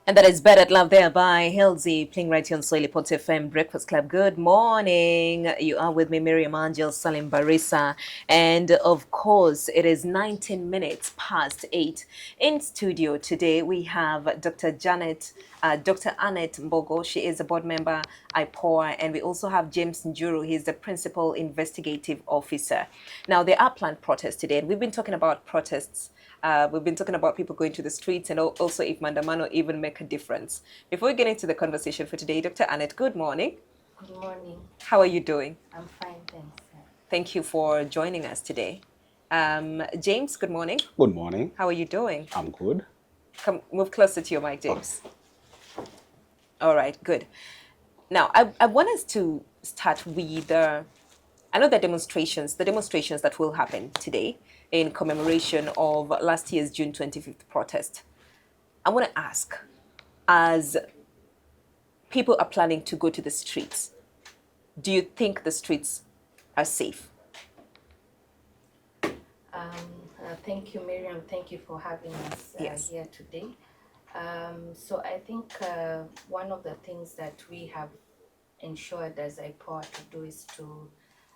And that is Better Love there by Halsey, playing right here on Soily Pot FM Breakfast Club. Good morning. You are with me, Miriam Angel Salim Barisa. And of course, it is 19 minutes past 8. In studio today, we have Dr. Annette Mbogoh. She is a board member, IPOA. And we also have James Njuru. He's the principal investigative officer. Now, there are planned protests today, and we've been talking about protests. We've been talking about people going to the streets and also if Mandamano even make a difference. Before we get into the conversation for today, Dr. Annette, good morning. Good morning. How are you doing? I'm fine, thanks. Thank you for joining us today. James, good morning. Good morning. How are you doing? I'm good. Come, move closer to your mic, James. All right, good. Now, I want us to start with I know the demonstrations that will happen today in commemoration of last year's June 25th protest. I want to ask, as people are planning to go to the streets, do you think the streets are safe? Thank you, Miriam. Thank you for having us Yes. here today. So I think one of the things that we have ensured as IPOA to do is to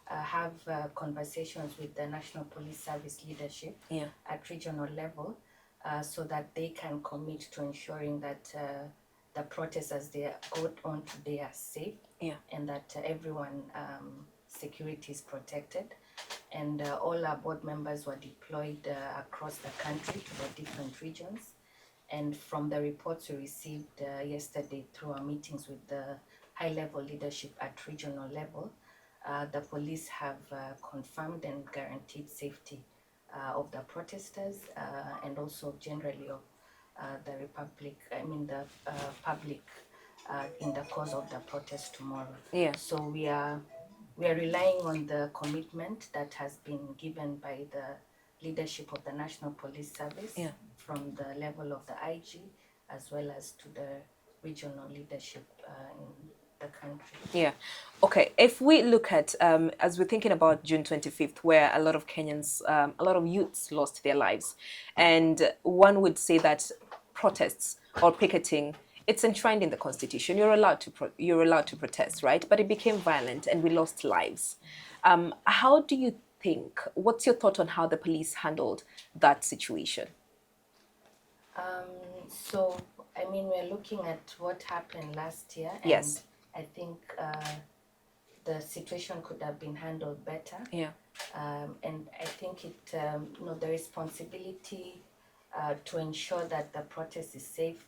have conversations with the National Police Service leadership Yeah. at regional level so that they can commit to ensuring that the protests as they go on today are safe, Yeah. and that everyone security is protected. And all our board members were deployed across the country to the different regions. And from the reports we received yesterday through our meetings with the high-level leadership at regional level, the police have confirmed and guaranteed safety of the protesters and also generally of the public in the course of the protest tomorrow. Yeah. So we are relying on the commitment that has been given by the leadership of the National Police Service, Yeah. from the level of the IG as well as to the regional leadership in the country. Yeah. Okay. If we look at, as we're thinking about June 25th, where a lot of Kenyans, a lot of youths lost their lives, and one would say that protests or picketing, it's enshrined in the constitution. You're allowed to protest, right? But it became violent, and we lost lives. How do you think? What's your thought on how the police handled that situation? So, I mean, we're looking at what happened last year, and Yes. I think the situation could have been handled better. Yeah. And I think the responsibility to ensure that the protest is safe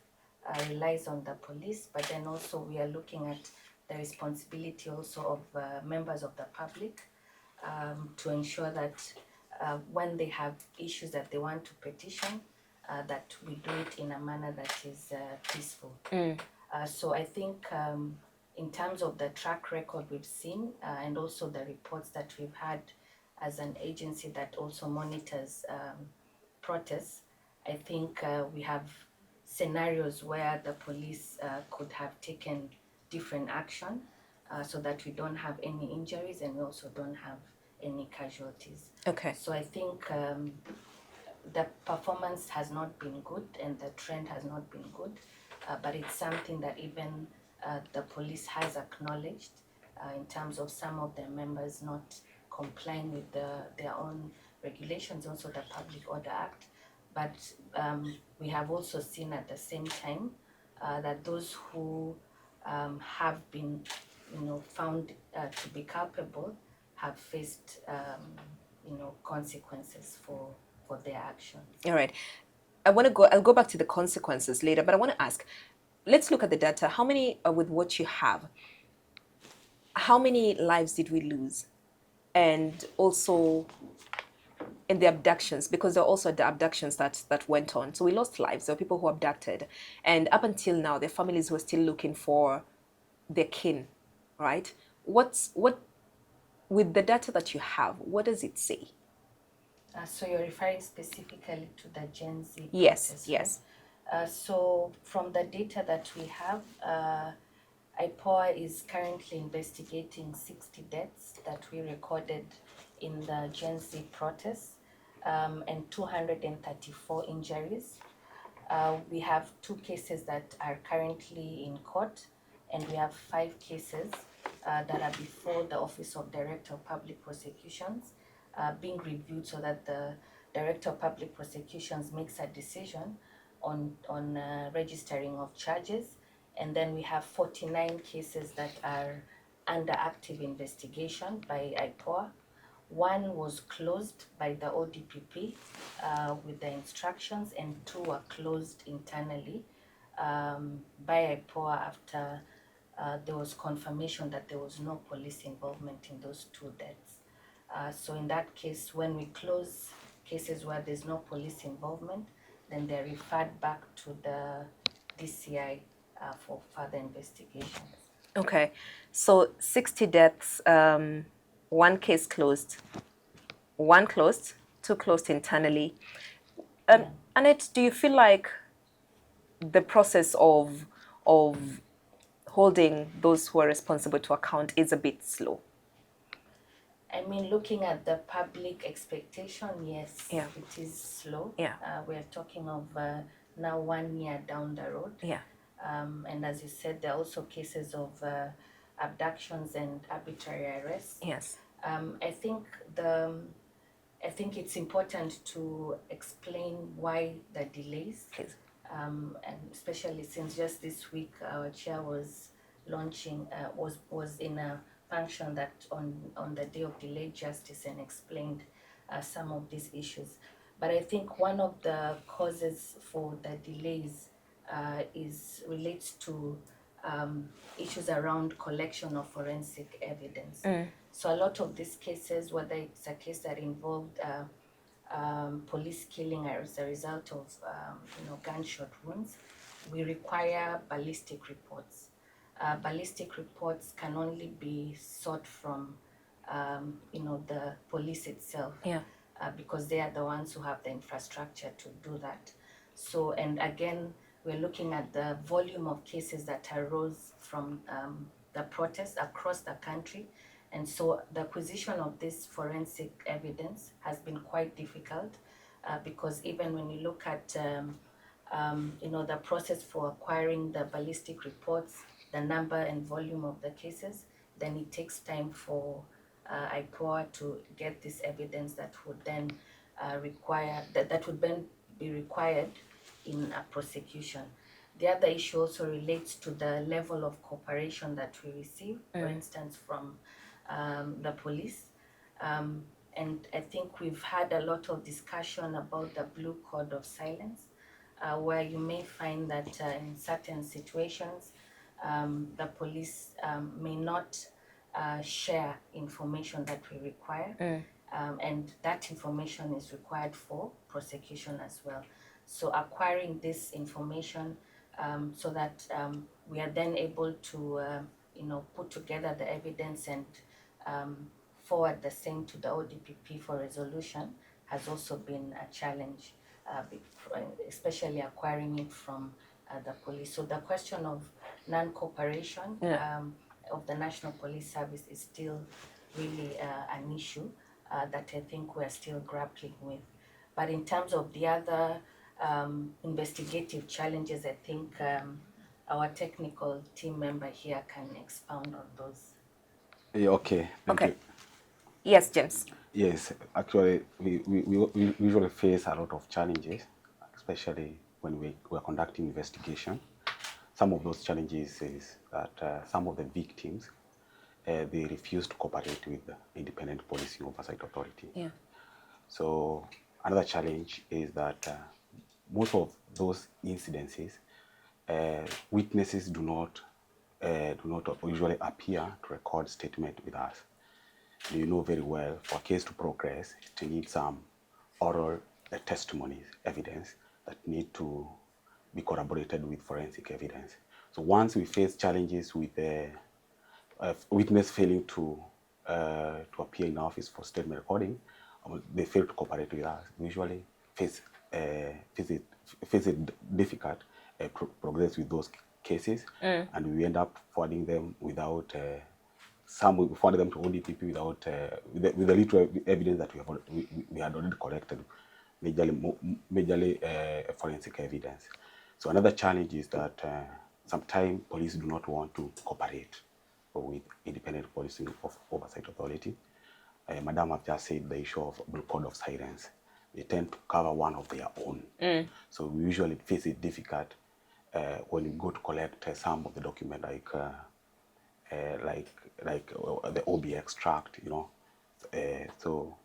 relies on the police, but then also we are looking at the responsibility also of members of the public to ensure that when they have issues that they want to petition, that we do it in a manner that is peaceful. So I think in terms of the track record we've seen and also the reports that we've had as an agency that also monitors protests, I think we have scenarios where the police could have taken different action so that we don't have any injuries and we also don't have any casualties. Okay. So I think the performance has not been good and the trend has not been good, but it's something that even the police has acknowledged in terms of some of their members not complying with their own regulations, also the Public Order Act. But we have also seen at the same time that those who have been, found to be culpable have faced, consequences for their actions. All right. I'll go back to the consequences later, but I want to ask, let's look at the data. How many, with what you have, how many lives did we lose? And also in the abductions, because there are also the abductions that went on. So we lost lives. There were people who were abducted. And up until now, their families were still looking for their kin, right? With the data that you have, what does it say? So you're referring specifically to the Gen Z Yes, protest, yes. right? So from the data that we have, IPOA is currently investigating 60 deaths that we recorded in the Gen Z protests and 234 injuries. We have 2 cases that are currently in court, and we have 5 cases that are before the Office of Director of Public Prosecutions, being reviewed so that the Director of Public Prosecutions makes a decision on registering of charges. And then we have 49 cases that are under active investigation by IPOA. One was closed by the ODPP with the instructions, and 2 were closed internally by IPOA after there was confirmation that there was no police involvement in those 2 deaths. So in that case, when we close cases where there's no police involvement, then they're referred back to the DCI for further investigations. Okay, so 60 deaths, 1 case closed, 1 closed, 2 closed internally. Yeah. Annette, do you feel like the process of holding those who are responsible to account is a bit slow? I mean, looking at the public expectation, yes, Yeah. it is slow. Yeah. We're talking of now 1 year down the road. Yeah. And as you said, there are also cases of abductions and arbitrary arrests. Yes. I think it's important to explain why the delays. Please. And especially since just this week our chair was launching, was in a function that on the day of delayed justice, and explained some of these issues. But I think one of the causes for the delays relates to issues around collection of forensic evidence. So a lot of these cases, whether it's a case that involved police killing as a result of gunshot wounds, we require ballistic reports. Ballistic reports can only be sought from the police itself. Yeah. Because they are the ones who have the infrastructure to do that. So, and again, we're looking at the volume of cases that arose from the protests across the country. And so the acquisition of this forensic evidence has been quite difficult because even when you look at the process for acquiring the ballistic reports, the number and volume of the cases, then it takes time for IPOA to get this evidence that would then that would then be required in a prosecution. The other issue also relates to the level of cooperation that we receive, for instance, from the police. And I think we've had a lot of discussion about the Blue Code of Silence, where you may find that in certain situations, the police may not share information that we require. And that information is required for prosecution as well. So acquiring this information so that we are then able to put together the evidence and forward the same to the ODPP for resolution has also been a challenge, especially acquiring it from the police. So the question of non-cooperation of the National Police Service is still really an issue that I think we're still grappling with. But in terms of the other investigative challenges, I think our technical team member here can expound on those. Yeah, okay. Thank you. Yes, James. Yes, actually, we usually face a lot of challenges, especially when we're conducting investigation. Some of those challenges is that some of the victims, they refuse to cooperate with the Independent Policing Oversight Authority. Yeah. So another challenge is that most of those incidences, witnesses do not usually appear to record statement with us. You know very well, for a case to progress, it needs some oral testimonies, evidence that need to be corroborated with forensic evidence. So once we face challenges with a witness failing to appear in office for statement recording, they fail to cooperate with us. We usually face it difficult progress with those cases, and we end up forwarding them without. Some we forward them to ODPP without with the little evidence that we had already collected, majorly forensic evidence. So another challenge is that sometimes police do not want to cooperate with independent policing of oversight authority. Madam have just said the issue of Blue Code of Silence. They tend to cover one of their own. So we usually face it difficult when we go to collect some of the document like the OB extract, you know. So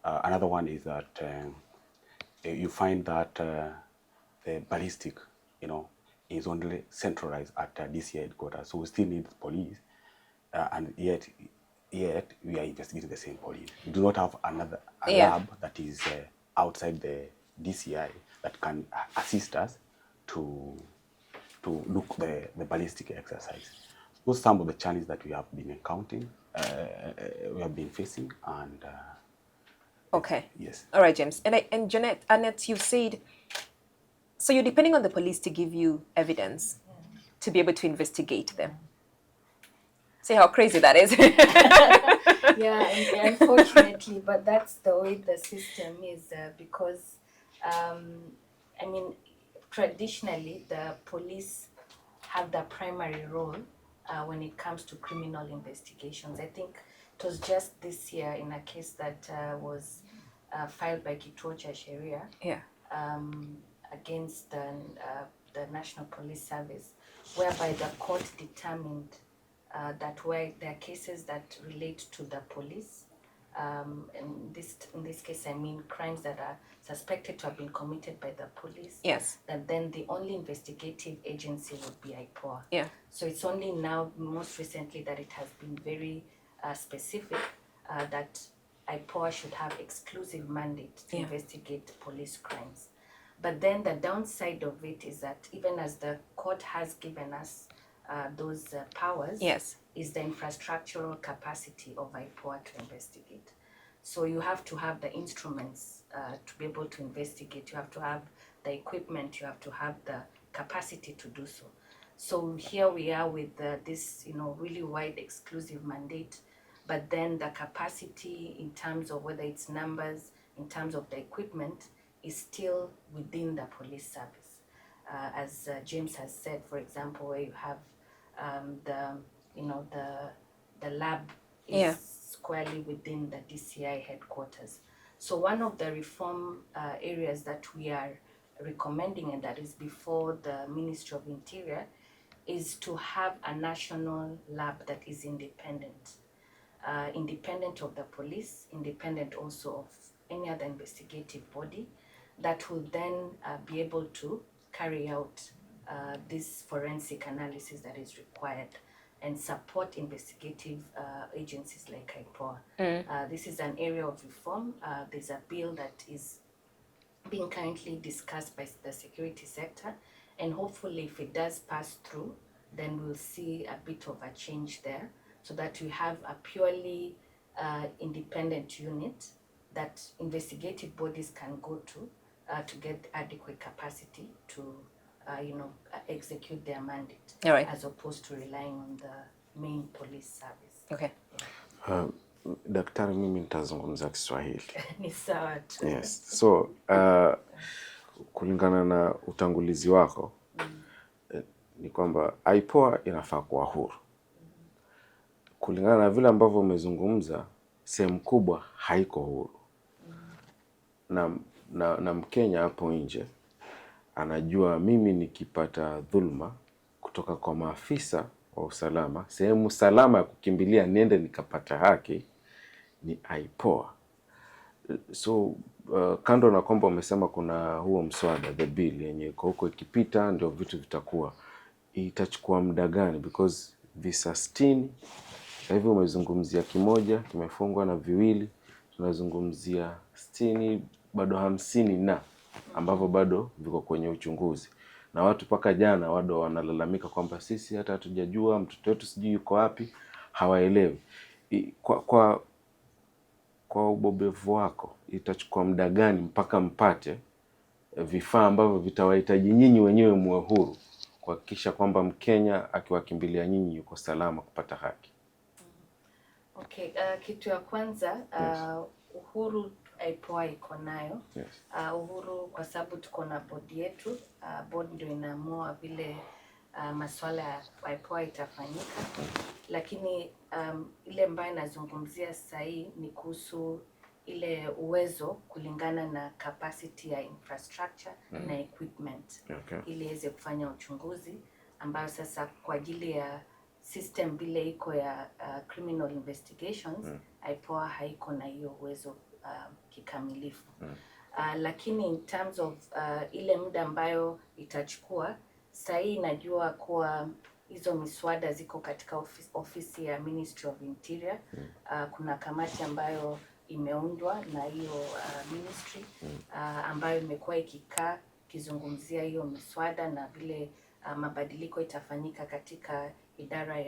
another one is that you find that the ballistic, you know, is only centralized at DCI headquarters. So we still need police, and yet we are investigating the same police. We do not have a lab that is outside the DCI that can assist us to look the ballistic exercise. Those are some of the challenges that we have been encountering, we have been facing, and okay. Yes. All right, James. And Jeanette, Annette, you said, so you're depending on the police to give you evidence to be able to investigate them. See how crazy that is. Yeah, unfortunately, but that's the way the system is because, I mean, traditionally, the police have the primary role when it comes to criminal investigations. I think it was just this year in a case that was filed by Kituo Sharia Yeah. against the National Police Service, whereby the court determined that where there are cases that relate to the police, in this case I mean crimes that are suspected to have been committed by the police. Yes. That then the only investigative agency would be IPOA. Yeah. So it's only now, most recently, that it has been very specific that IPOA should have exclusive mandate to investigate police crimes. But then the downside of it is that even as the court has given us those powers, Yes, is the infrastructural capacity of IPOA to investigate. So you have to have the instruments to be able to investigate. You have to have the equipment. You have to have the capacity to do so. So here we are with this, really wide exclusive mandate, but then the capacity in terms of whether it's numbers, in terms of the equipment, is still within the police service. As James has said, for example, where you have the lab is squarely within the DCI headquarters. So one of the reform areas that we are recommending, and that is before the Ministry of Interior, is to have a national lab that is independent. Independent of the police, independent also of any other investigative body, that will then be able to carry out this forensic analysis that is required and support investigative agencies like IPOA. This is an area of reform. There's a bill that is being currently discussed by the security sector, and hopefully if it does pass through, then we'll see a bit of a change there, so that we have a purely independent unit that investigative bodies can go to get adequate capacity to execute their mandate. All right. As opposed to relying on the main police service. Okay. Daktari, mimi nitazungumza Kiswahili. Ni sawa tu. Yes. So, kulingana na utangulizi wako, ni kwamba IPOA inafaa kuwa huru. Kulingana na vile ambavyo umezungumza, sehemu kubwa haiko huru. Na Mkenya hapo nje anajua mimi nikipata dhulma kutoka kwa maafisa wa usalama, sehemu salama ya kukimbilia niende nikapata haki ni IPOA. So kando na kwamba umesema kuna huo mswada, the bill yenye huko ikipita ndio vitu vitakuwa, itachukua muda gani? Because visa 60 kwa hivyo umezungumzia kimoja kimefungwa na viwili, tunazungumzia 60, bado 50 na ambavyo bado viko kwenye uchunguzi. Na watu paka jana wado wanalalamika kwamba sisi hata hatujajua mtoto wetu sijui yuko wapi, hawaelewi. Kwa ubobevu wako, itachukua muda gani mpaka mpate vifaa ambavyo vitawahitaji nyinyi wenyewe muwe huru kuhakikisha kwamba Mkenya akiwakimbilia nyinyi yuko salama kupata haki? Okay, kitu ya kwanza, uhuru IPOA iko nayo. Yes. Uhuru kwa sababu tuko na board yetu, board ndio inaamua vile masuala ya IPOA itafanyika. Lakini ile ambayo nazungumzia sasa hii ni kuhusu ile uwezo kulingana na capacity ya infrastructure na equipment. Okay. Ili iweze kufanya uchunguzi ambayo sasa kwa ajili ya system vile iko ya criminal investigations, IPOA haiko na hiyo uwezo kikamilifu. Lakini in terms of ile muda ambayo itachukua, sasa hii najua kuwa hizo miswada ziko katika ofisi ya Ministry of Interior. Kuna kamati ambayo imeundwa na hiyo ministry ambayo imekuwa ikikaa kizungumzia hiyo miswada na vile mabadiliko itafanyika katika idara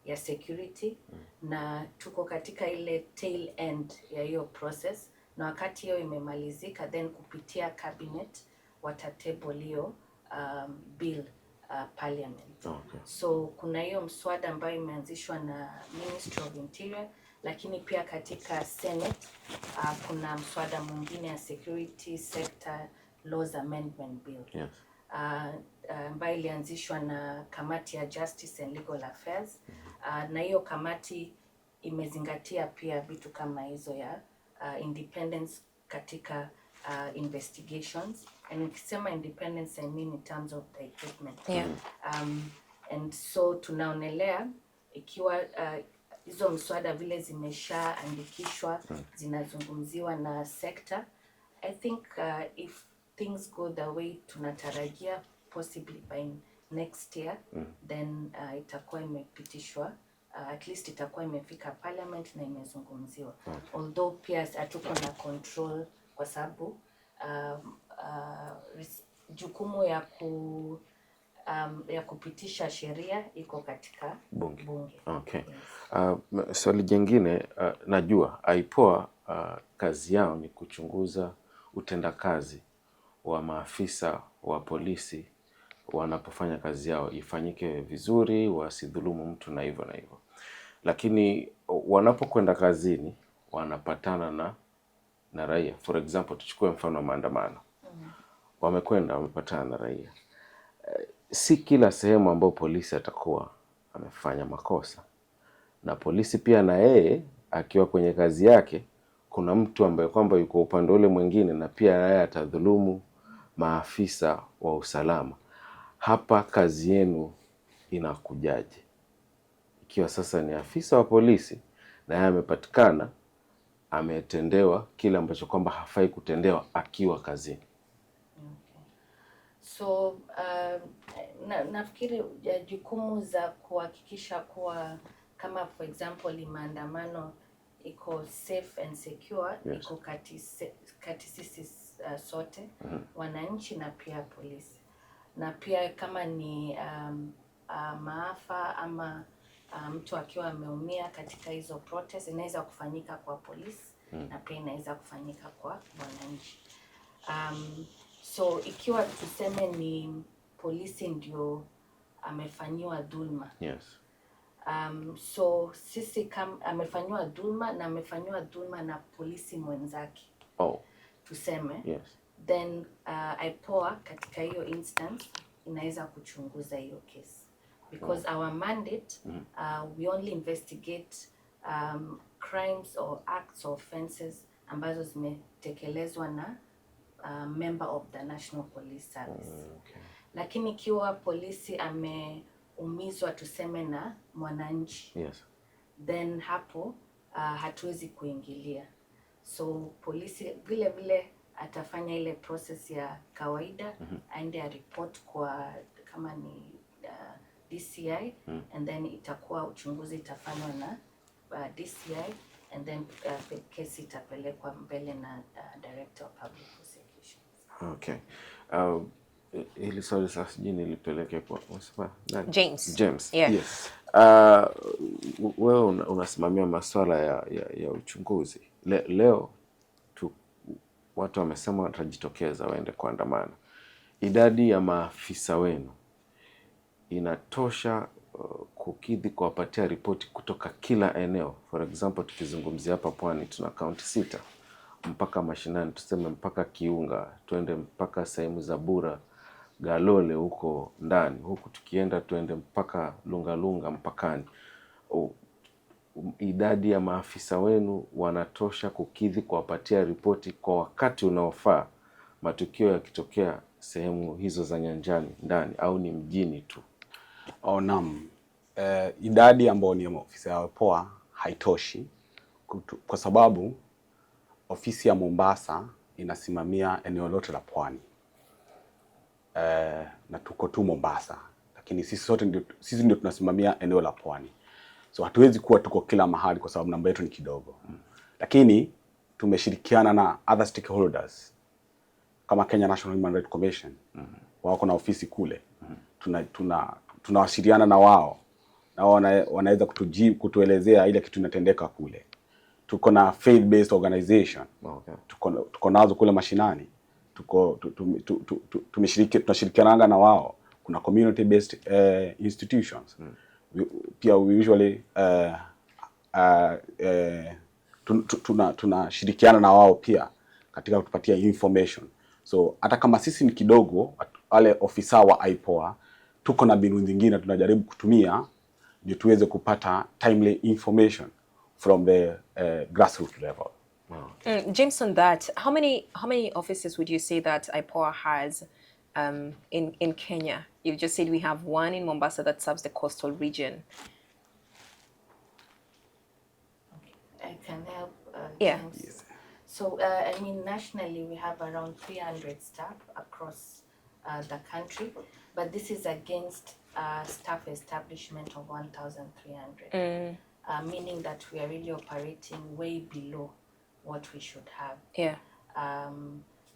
ya security. Na tuko katika ile tail end ya hiyo process, na wakati hiyo imemalizika then kupitia cabinet watatable hiyo bill parliament. Okay. So kuna hiyo mswada ambayo imeanzishwa na Ministry of Interior, lakini pia katika Senate kuna mswada mwingine ya Security Sector Laws Amendment Bill. Yes. Ambayo ilianzishwa na kamati ya Justice and Legal Affairs. Na hiyo kamati imezingatia pia vitu kama hizo ya independence katika investigations. And nikisema independence, I mean in terms of the equipment. Yeah. And so tunaonelea ikiwa hizo mswada vile zimeshaandikishwa, zinazungumziwa na sector, I think if things go the way tunatarajia, possibly by next year, then itakuwa imepitishwa, at least itakuwa imefika parliament na imezungumziwa. Although pia hatuko na control kwa sababu jukumu ya kupitisha sheria iko katika bunge. Okay. Yes. Swali jingine, najua IPOA kazi yao ni kuchunguza utendakazi wa maafisa wa polisi wanapofanya kazi yao ifanyike vizuri, wasidhulumu mtu na hivyo. Lakini wanapokwenda kazini wanapatana na raia. For example, tuchukue mfano wa maandamano. Wamepatana na raia. Si kila sehemu ambayo polisi atakuwa amefanya makosa. Na polisi pia na yeye akiwa kwenye kazi yake, kuna mtu ambaye kwamba yuko upande ule mwingine na pia yeye atadhulumu maafisa wa usalama. Hapa kazi yenu inakujaje? Ikiwa sasa ni afisa wa polisi na yeye amepatikana ametendewa kile ambacho kwamba hafai kutendewa akiwa kazini. Okay. So nafikiri jukumu za kuhakikisha kuwa kama for example maandamano iko safe and secure, Yes. iko kati sisi sote, wananchi na pia polisi. Na pia kama ni maafa ama mtu akiwa ameumia katika hizo protest, inaweza kufanyika kwa polisi na pia inaweza kufanyika kwa wananchi. So ikiwa tuseme ni polisi ndio amefanyiwa dhulma. Yes. So sisi kama amefanyiwa dhulma na polisi mwenzake. Oh. Tuseme. Yes. Then IPOA katika hiyo instance inaweza kuchunguza hiyo case. Because our mandate, we only investigate crimes or acts or offenses ambazo zimetekelezwa na member of the National Police Service. Okay. Lakini ikiwa polisi ameumizwa tuseme na mwananchi, Yes. then hapo hatuwezi kuingilia. So polisi vile atafanya ile process ya kawaida, aende a report kwa kama ni DCI, and then itakuwa uchunguzi itafanywa na DCI, and then kesi itapelekwa mbele na Director of Public Prosecutions. Okay. Hili swali sasa sijui nilipeleke kwa nani? James. Yeah. Yes. Wewe unasimamia masuala ya uchunguzi. Leo watu wamesema watajitokeza waende kuandamana. Idadi ya maafisa wenu inatosha kukidhi kuwapatia ripoti kutoka kila eneo? For example, tukizungumzia hapa Pwani tuna kaunti 6. mpaka mashinani, tuseme mpaka Kiunga, tuende mpaka sehemu za Bura, Galole huko ndani, huku tukienda tuende mpaka Lungalunga mpakani. Idadi ya maafisa wenu wanatosha kukidhi kuwapatia ripoti kwa wakati unaofaa matukio yakitokea sehemu hizo za nyanjani ndani, au ni mjini tu? Naam. Idadi ambayo ni ofisi ya IPOA haitoshi kwa sababu ofisi ya Mombasa inasimamia eneo lote la pwani. Na tuko tu Mombasa, lakini sisi ndio tunasimamia eneo la pwani. So hatuwezi kuwa tuko kila mahali kwa sababu namba yetu ni kidogo. Lakini tumeshirikiana na other stakeholders kama Kenya National Human Rights Commission. Wako na ofisi kule. Tunawasiliana na wao. Na wanaweza kutuelezea ile kitu inatendeka kule. Tuko na faith based organization. Okay. Tuko nazo kule mashinani. Tunashirikiana na wao. Kuna community based institutions. Pia we usually tunashirikiana na wao pia katika kutupatia information. So hata kama sisi ni kidogo, wale ofisa wa IPOA tuko na mbinu nyingine tunajaribu kutumia ndio tuweze kupata timely information from the grassroots level. James, on that, how many offices would you say that IPOA has in Kenya? You just said we have one in Mombasa that serves the coastal region. I can help. Yeah. James. Yes. So, I mean, nationally, we have around 300 staff across the country, but this is against staff establishment of 1,300, meaning that we are really operating way below what we should have. Yeah.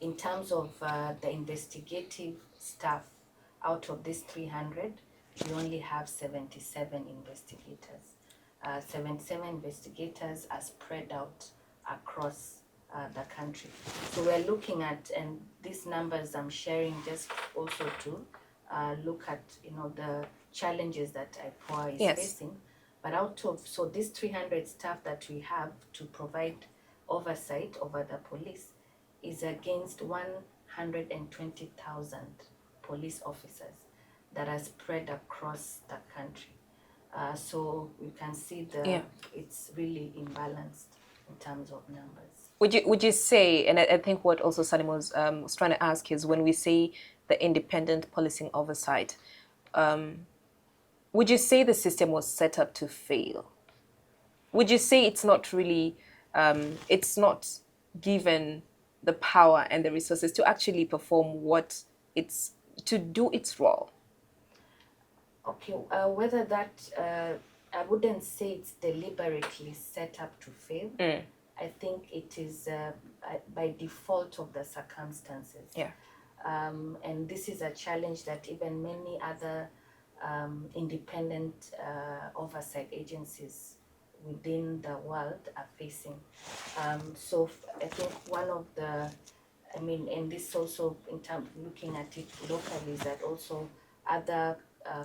In terms of the investigative staff, out of this 300, we only have 77 investigators. 77 investigators are spread out across the country. So we're looking at, and these numbers I'm sharing just also to look at, the challenges that IPOA is facing. But so these 300 staff that we have to provide oversight over the police is against 120,000 police officers that are spread across the country. So you can see it's really imbalanced in terms of numbers. Would you say, and I think what also Salim was trying to ask is, when we say the independent policing oversight, would you say the system was set up to fail? Would you say it's not really, it's not given the power and the resources to actually perform to do its role? Okay, whether that, I wouldn't say it's deliberately set up to fail. I think it is by default of the circumstances. Yeah. And this is a challenge that even many other independent oversight agencies within the world are facing. So I think one of the, and this also in terms of looking at it locally, is that also other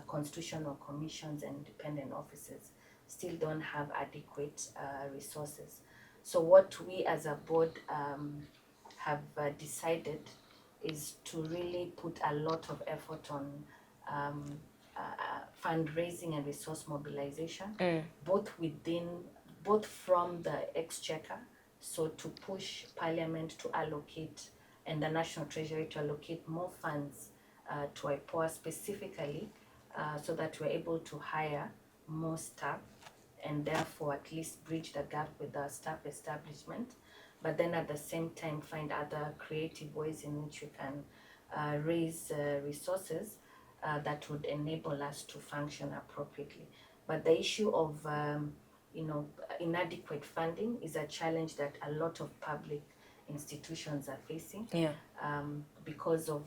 constitutional commissions and independent offices still don't have adequate resources. So what we as a board have decided is to really put a lot of effort on fundraising and resource mobilization, both from the exchequer, so to push Parliament to allocate, and the National Treasury to allocate more funds to IPOA specifically, so that we're able to hire more staff and therefore at least bridge the gap with the staff establishment, but then at the same time find other creative ways in which we can raise resources that would enable us to function appropriately. But the issue of inadequate funding is a challenge that a lot of public institutions are facing, because of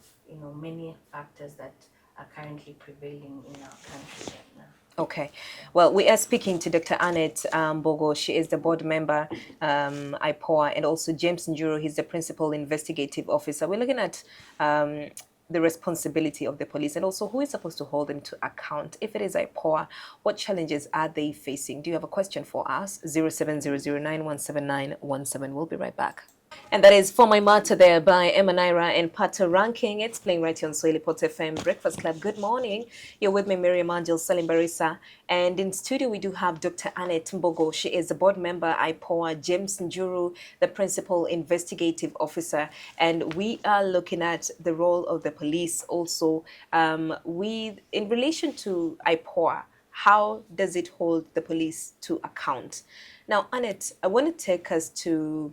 many factors that are currently prevailing in our country right now. Okay. Well, we are speaking to Dr. Annette Mbogoh. She is the board member, IPOA, and also James Njuro. He's the principal investigative officer. We're looking at the responsibility of the police and also who is supposed to hold them to account. If it is IPOA, what challenges are they facing? Do you have a question for us? 0700917917. We'll be right back. And that is For My Matter there by Emanaira and Pata Ranking. It's playing right here on Swahili Pot FM Breakfast Club. Good morning. You're with me, Miriam Angel Salim Barisa. And in studio, we do have Dr. Annette Mbogoh. She is the board member, IPOA, James Njuru, the principal investigative officer. And we are looking at the role of the police also in relation to IPOA. How does it hold the police to account? Now, Annette, I want to take us to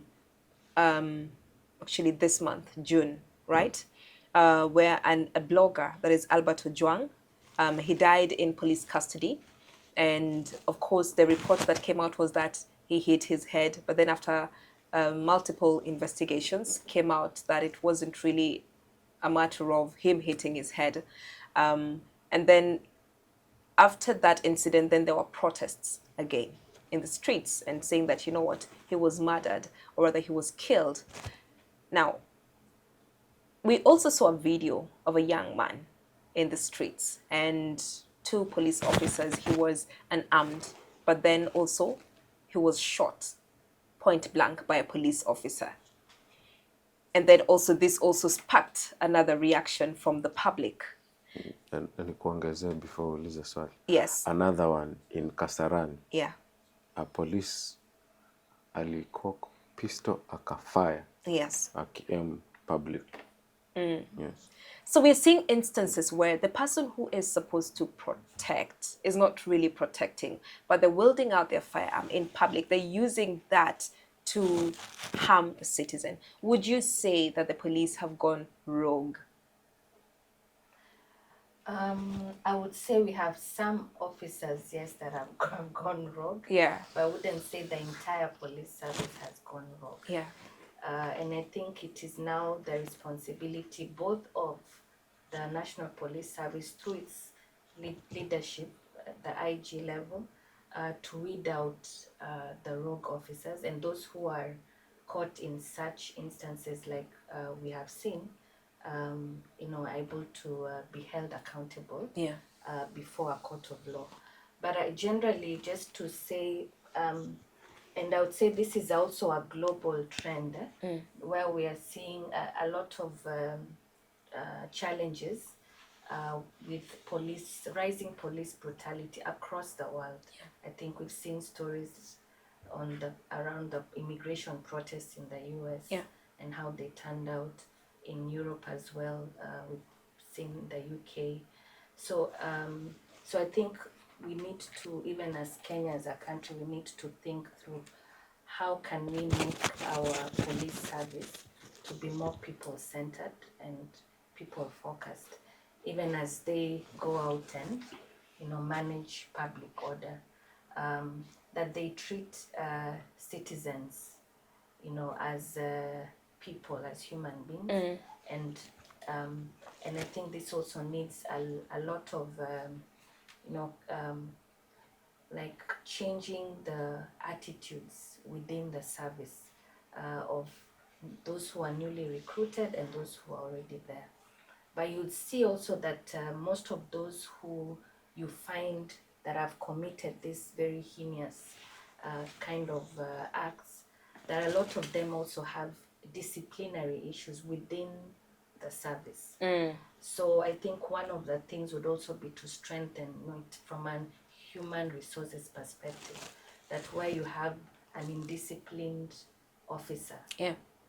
actually this month, June, right? Where a blogger, that is Alberto Juang, he died in police custody. And of course, the report that came out was that he hit his head. But then after multiple investigations, came out that it wasn't really a matter of him hitting his head. And then after that incident, then there were protests again in the streets and saying that, you know what, he was murdered, or rather he was killed. Now, we also saw a video of a young man in the streets and two police officers. He was unarmed, but then also he was shot point blank by a police officer. And then also this also sparked another reaction from the public. And nikuongezea before ulize swali. Yes. Another one in Kasarani. Yeah. A police alikok pistol akafire. Yes. Akim public. Yes. So we're seeing instances where the person who is supposed to protect is not really protecting, but they're wielding out their firearm in public. They're using that to harm a citizen. Would you say that the police have gone rogue? I would say we have some officers, yes, that have gone rogue. Yeah. But I wouldn't say the entire police service has gone rogue. Yeah. And I think it is now the responsibility both of the National Police Service through its leadership at the IG level to weed out the rogue officers and those who are caught in such instances like we have seen, able to be held accountable before a court of law. But generally, just to say, and I would say this is also a global trend where we are seeing a lot of challenges with rising police brutality across the world. I think we've seen stories around the immigration protests in the US and how they turned out in Europe as well. We've seen in the UK. So I think we need to, even as Kenya as a country, we need to think through how can we make our police service to be more people-centered and people-focused, even as they go out and manage public order, that they treat citizens as people, as human beings, and I think this also needs a lot of like changing the attitudes within the service of those who are newly recruited and those who are already there. But you'd see also that most of those who you find that have committed this very heinous kind of acts, that a lot of them also have disciplinary issues within the service. So I think one of the things would also be to strengthen it from an human resources perspective, that where you have an indisciplined officer,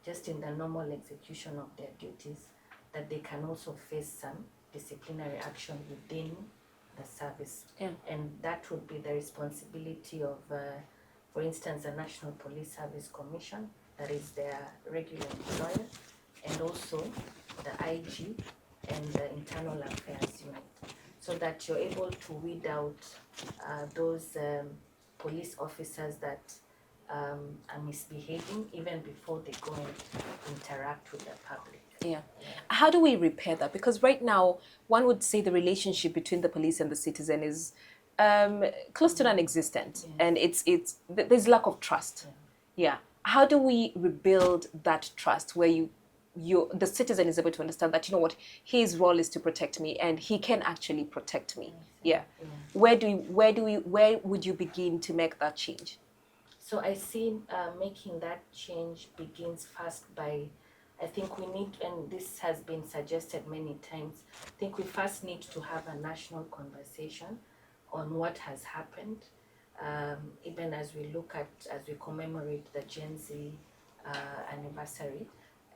just in the normal execution of their duties, that they can also face some disciplinary action within the service. And that would be the responsibility of, for instance, the National Police Service Commission, that is their regular employer, and also the IG and the Internal Affairs Unit, so that you're able to weed out those police officers that are misbehaving even before they go and interact with the public. How do we repair that? Because right now, one would say the relationship between the police and the citizen is close to non-existent, and there's lack of trust. How do we rebuild that trust where the citizen is able to understand that, you know what, his role is to protect me and he can actually protect me? Where would you begin to make that change? So I see making that change begins first by, I think we need, and this has been suggested many times, I think we first need to have a national conversation on what has happened, even as we look at, as we commemorate the Gen Z anniversary.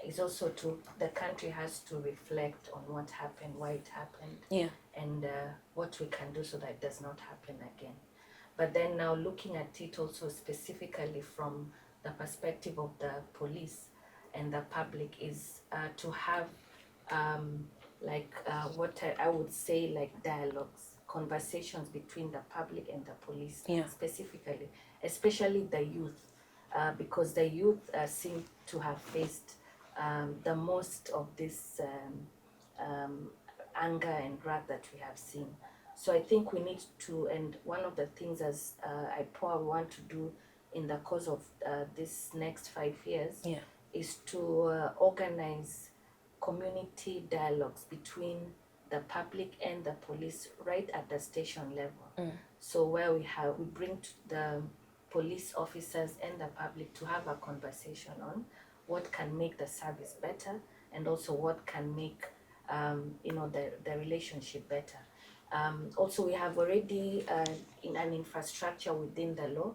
Is also to, the country has to reflect on what happened, why it happened, Yeah. and what we can do so that it does not happen again. But then now looking at it also specifically from the perspective of the police and the public is to have what I would say like dialogues, conversations between the public and the police, Yeah. specifically, especially the youth, because the youth seem to have faced the most of this anger and wrath that we have seen. So I think we need to, and one of the things as IPOA want to do in the course of this next 5 years Yeah. is to organize community dialogues between the public and the police right at the station level. So where we bring the police officers and the public to have a conversation on what can make the service better and also what can make the relationship better. Also, we have already in an infrastructure within the law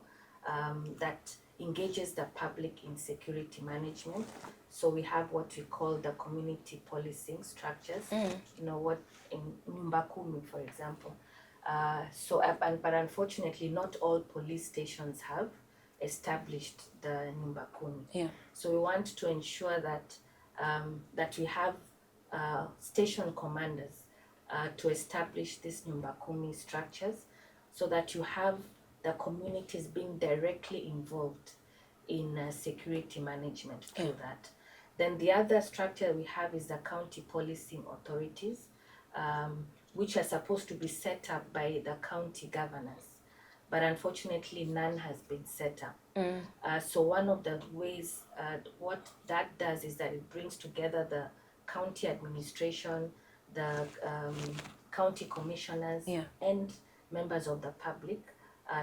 that engages the public in security management. So we have what we call the community policing structures. What in Mbogoh, for example. But unfortunately, not all police stations have established the Mbogoh. Yeah. So we want to ensure that that we have station commanders to establish these Nyumbakumi structures so that you have the communities being directly involved in security management through that. Then the other structure we have is the county policing authorities, which are supposed to be set up by the county governors. But unfortunately, none has been set up. So one of the ways, what that does is that it brings together the county administration, the county commissioners, Yeah. and members of the public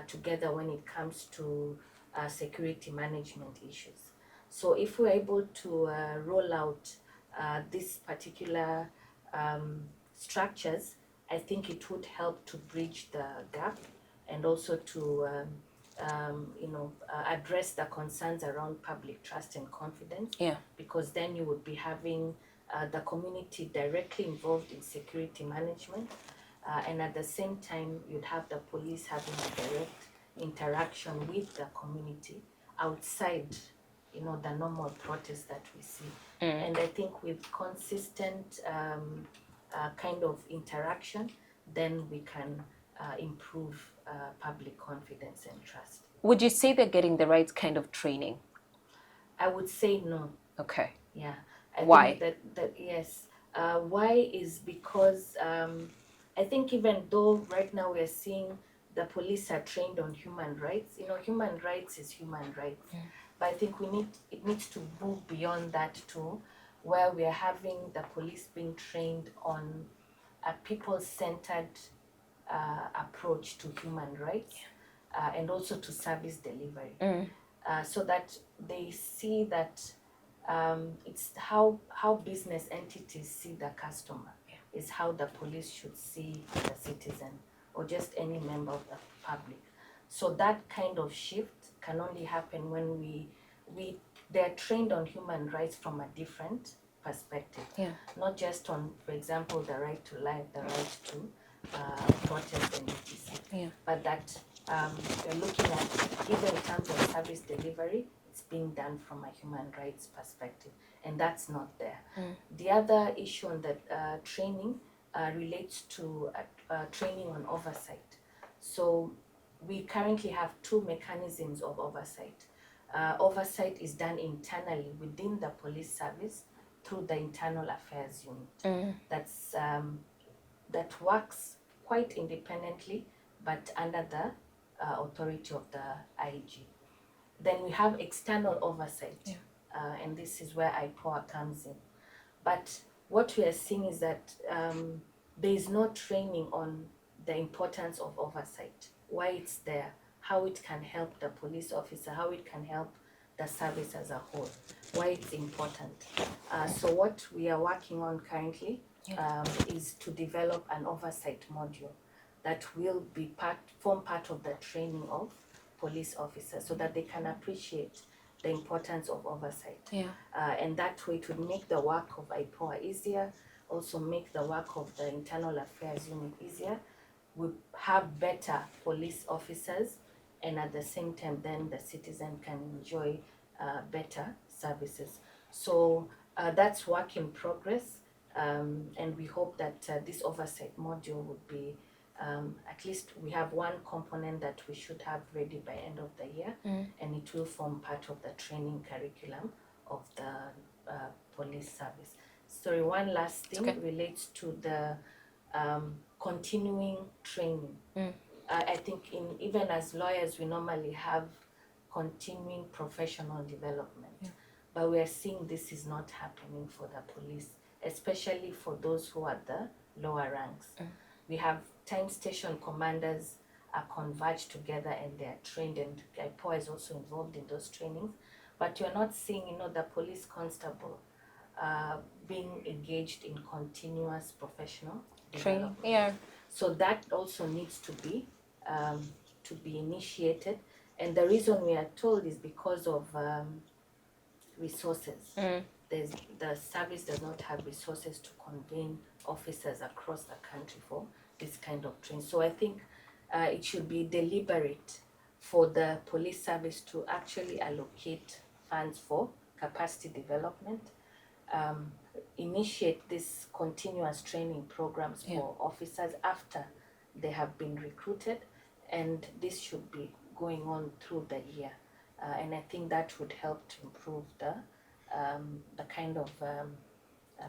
together when it comes to security management issues. So if we're able to roll out these particular structures, I think it would help to bridge the gap and also to address the concerns around public trust and confidence. Yeah. Because then you would be having the community directly involved in security management, and at the same time you'd have the police having a direct interaction with the community outside the normal protests that we see. And I think with consistent kind of interaction, then we can improve public confidence and trust. Would you say they're getting the right kind of training? I would say no. Okay. Yeah. Why? Think that yes. Why is because I think even though right now we are seeing the police are trained on human rights, human rights is human rights. But I think it needs to move beyond that too, where we are having the police being trained on a people-centered approach to human rights and also to service delivery. So that they see that it's how business entities see the customer is how the police should see the citizen or just any member of the public. So that kind of shift can only happen when they're trained on human rights from a different perspective. Yeah. Not just on, for example, the right to life, the right to protest and etc. Yeah. But that we're looking at, even in terms of service delivery, it's being done from a human rights perspective, and that's not there. The other issue on the training relates to training on oversight. So we currently have two mechanisms of oversight. Oversight is done internally within the police service through the internal affairs unit. That works quite independently, but under the authority of the IG. Then we have external oversight, and this is where IPOA comes in. But what we are seeing is that there is no training on the importance of oversight, why it's there, how it can help the police officer, how it can help the service as a whole, why it's important. So what we are working on currently is to develop an oversight module that will form part of the training of police officers so that they can appreciate the importance of oversight. And that way it would make the work of IPOA easier, also make the work of the Internal Affairs Unit easier. We have better police officers, and at the same time then the citizen can enjoy better services. So that's work in progress, and we hope that this oversight module would be at least we have one component that we should have ready by end of the year, and it will form part of the training curriculum of the police service. Sorry, one last thing relates to the continuing training. I think even as lawyers, we normally have continuing professional development, but we are seeing this is not happening for the police, especially for those who are the lower ranks. We have time station commanders are converged together and they are trained, and IPOA is also involved in those trainings, but you're not seeing, the police constable being engaged in continuous professional development. So that also needs to be initiated, and the reason we are told is because of resources. The service does not have resources to convene officers across the country for this kind of training. So I think it should be deliberate for the police service to actually allocate funds for capacity development, initiate this continuous training programs for officers after they have been recruited, and this should be going on through the year. And I think that would help to improve the kind of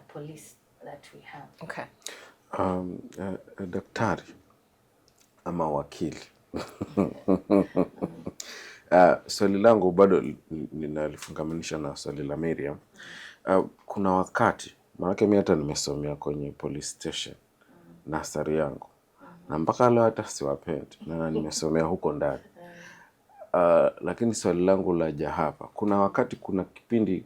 police that we have. Okay. Daktari ama wakili swali langu bado ninalifungamanisha na swali la Miriam. Kuna wakati, maanake mimi hata nimesomea kwenye police station nasari yangu, na mpaka leo hata siwapendi na nimesomea huko ndani. Lakini swali langu laja hapa, kuna wakati, kuna kipindi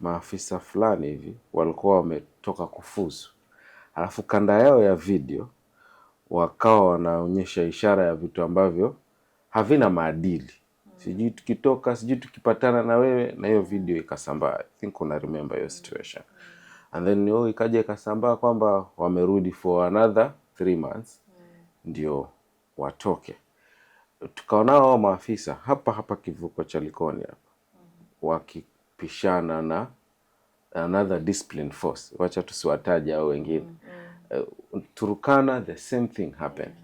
maafisa fulani hivi walikuwa wametoka kufuzu, alafu kanda yao ya video wakawa wanaonyesha ishara ya vitu ambavyo havina maadili. Sijui tukitoka, sijui tukipatana na wewe, na hiyo video ikasambaa. I think una remember your situation. And then ikaja ikasambaa kwamba wamerudi for another 3 months ndio watoke. Tukaona hao maafisa hapa kivuko cha Likoni hapa wakipishana na another discipline force. Wacha tusiwataje hao wengine. Turukana, the same thing happened.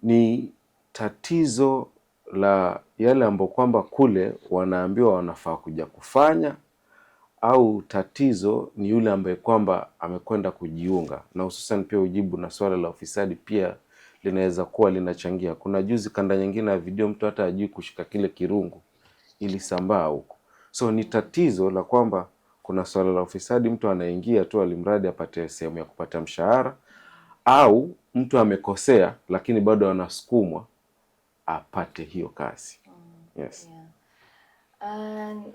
Ni tatizo la yale ambao kwamba kule wanaambiwa wanafaa kuja kufanya, au tatizo ni yule ambaye kwamba amekwenda kujiunga? Na hususan pia ujibu na swala la ufisadi pia linaweza kuwa linachangia. Kuna juzi kanda nyingine ya video mtu hata hajui kushika kile kirungu ilisambaa huko. So ni tatizo la kwamba kuna swala la ufisadi, mtu anaingia tu alimradi apate sehemu ya kupata mshahara, au mtu amekosea lakini bado anasukumwa apate hiyo kazi. Yes.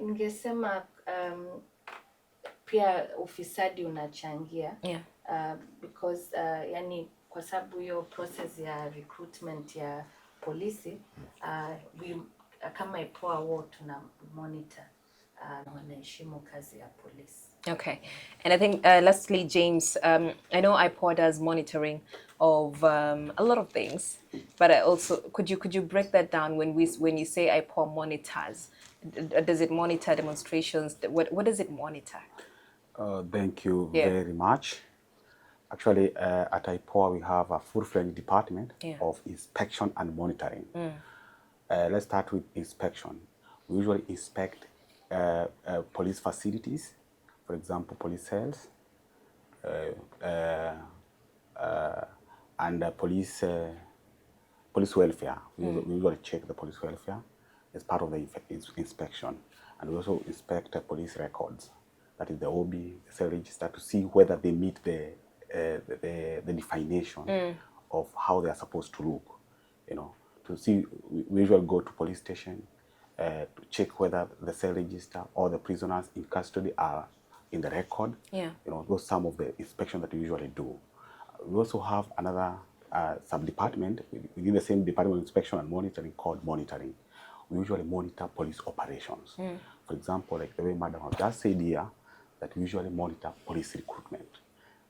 Ningesema pia ufisadi unachangia, because yani kwa sababu hiyo process ya recruitment ya polisi, kama IPOA tuna monitor wanaheshimu kazi ya polisi. Okay. And I think lastly, James, I know IPOA does monitoring of a lot of things, but I also could you break that down when you say IPOA monitors? Does it monitor demonstrations? What does it monitor? Thank you very much. Actually, at IPOA we have a full-fledged department of inspection and monitoring. Let's start with inspection. We usually inspect police facilities, for example, police cells, and police welfare. We usually check the police welfare as part of the inspection, and we also inspect police records. That is the OB, the cell register, to see whether they meet the definition of how they are supposed to look, to see, we usually go to police station to check whether the cell register or the prisoners in custody are in the record. Yeah. You know, those some of the inspection that we usually do. We also have another sub-department within the same department of inspection and monitoring called monitoring. We usually monitor police operations. For example, like the way Madam has just said here, that we usually monitor police recruitment.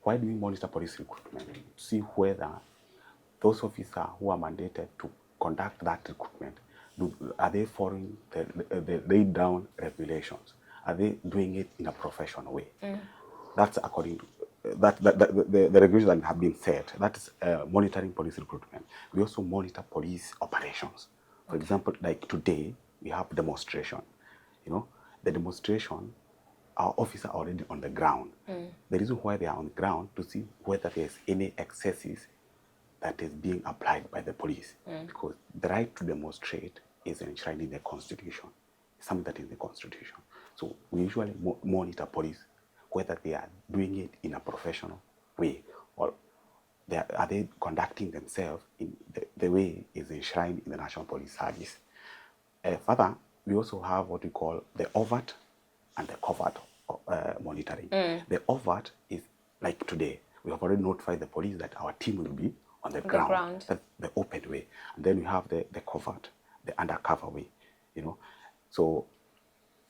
Why do we monitor police recruitment? To see whether those officers who are mandated to conduct that recruitment, are they following the laid down regulations? Are they doing it in a professional way? That's according to the regulations that have been set. That is monitoring police recruitment. We also monitor police operations. For example, like today, we have demonstration. You know, the demonstration, our officers are already on the ground. The reason why they are on the ground to see whether there's any excesses that is being applied by the police. Because the right to demonstrate is enshrined in the Constitution. It's something that is in the Constitution. So we usually monitor police, whether they are doing it in a professional way or are they conducting themselves in the way is enshrined in the National Police Service. Further, we also have what we call the overt and the covert monitoring. The overt is like today. We have already notified the police that our team will be on the ground. That's the open way. And then we have the covert, the undercover way, you know. So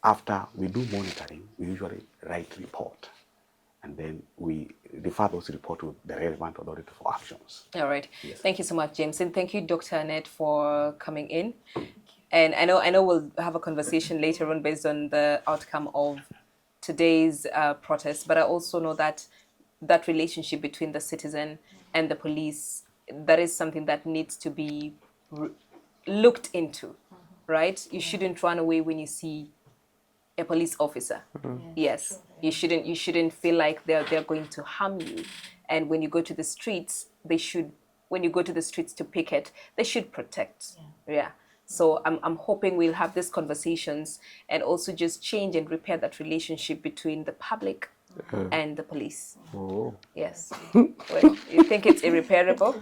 after we do monitoring, we usually write report. And then we refer those reports to the relevant authority for actions. All right. Yes. Thank you so much, James. And thank you, Dr. Annette, for coming in. And I know we'll have a conversation later on based on the outcome of today's protest. But I also know that that relationship between the citizen and the police, that is something that needs to be looked into, right? You shouldn't run away when you see a police officer. Yes, you shouldn't feel like they're going to harm you. And when you go to the streets, when you go to the streets to picket, they should protect. Yeah. So I'm hoping we'll have these conversations and also just change and repair that relationship between the public and the police. Oh. Yes. Well, you think it's irreparable?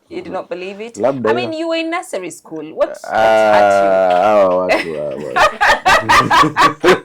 You do not believe it? I mean, you were in nursery school. What hurt you?